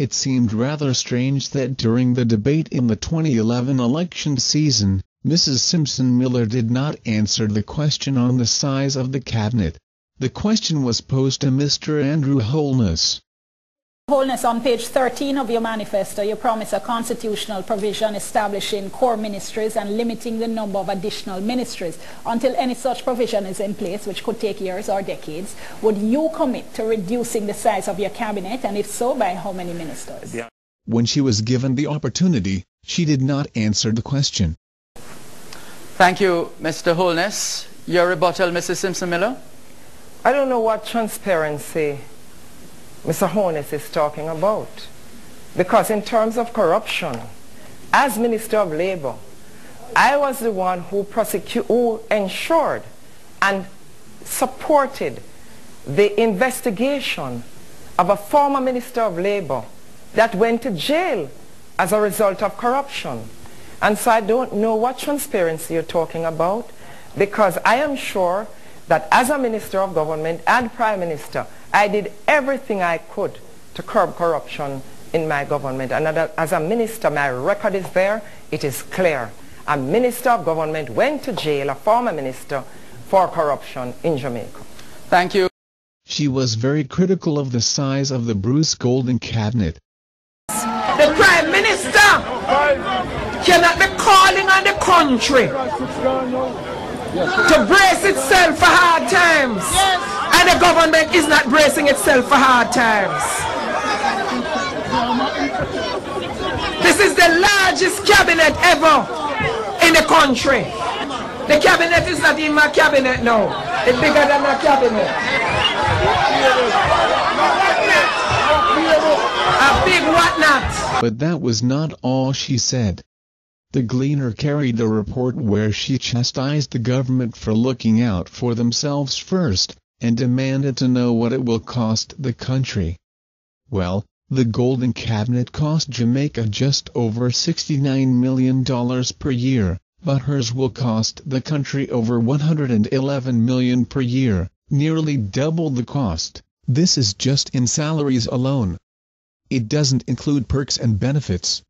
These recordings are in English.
It seemed rather strange that during the debate in the 2011 election season, Mrs. Simpson-Miller did not answer the question on the size of the cabinet. The question was posed to Mr. Andrew Holness. Holness, on page 13 of your manifesto, you promise a constitutional provision establishing core ministries and limiting the number of additional ministries until any such provision is in place, which could take years or decades. Would you commit to reducing the size of your cabinet, and if so, by how many ministers? When she was given the opportunity, she did not answer the question. Thank you, Mr. Holness. Your rebuttal, Mrs. Simpson-Miller? I don't know what transparency Mr. Holness is talking about. Because in terms of corruption, as Minister of Labour, I was the one who ensured and supported the investigation of a former Minister of Labour that went to jail as a result of corruption. And so I don't know what transparency you're talking about, because I am sure that as a Minister of Government and Prime Minister, I did everything I could to curb corruption in my government. And as a minister, my record is there. It is clear. A Minister of Government went to jail, a former minister, for corruption in Jamaica. Thank you. She was very critical of the size of the Bruce Golding cabinet. The Prime Minister cannot be calling on the country to brace itself for hard times. And the government is not bracing itself for hard times. This is the largest cabinet ever in the country. The cabinet is not even a cabinet now. It's bigger than a cabinet. A big whatnot. But that was not all she said. The Gleaner carried a report where she chastised the government for looking out for themselves first, and demanded to know what it will cost the country. Well, the Golding cabinet cost Jamaica just over $69 million per year, but hers will cost the country over $111 million per year, nearly double the cost. This is just in salaries alone. It doesn't include perks and benefits.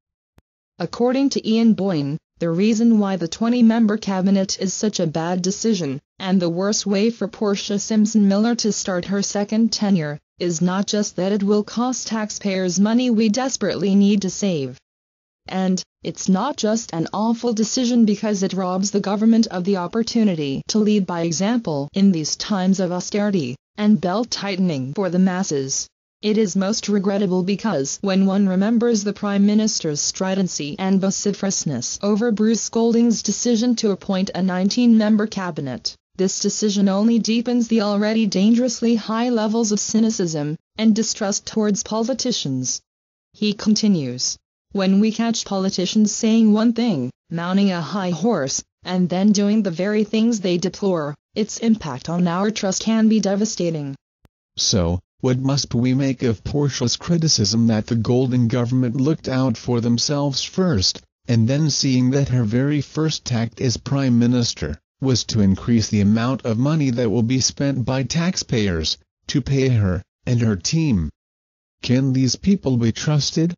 According to Ian Boyne, the reason why the 20-member cabinet is such a bad decision, and the worst way for Portia Simpson-Miller to start her second tenure, is not just that it will cost taxpayers money we desperately need to save. And, it's not just an awful decision because it robs the government of the opportunity to lead by example in these times of austerity and belt-tightening for the masses. It is most regrettable because when one remembers the Prime Minister's stridency and vociferousness over Bruce Golding's decision to appoint a 19-member cabinet, this decision only deepens the already dangerously high levels of cynicism and distrust towards politicians. He continues, when we catch politicians saying one thing, mounting a high horse, and then doing the very things they deplore, its impact on our trust can be devastating. So, what must we make of Portia's criticism that the Golding government looked out for themselves first, and then seeing that her very first tact as Prime Minister was to increase the amount of money that will be spent by taxpayers to pay her and her team? Can these people be trusted?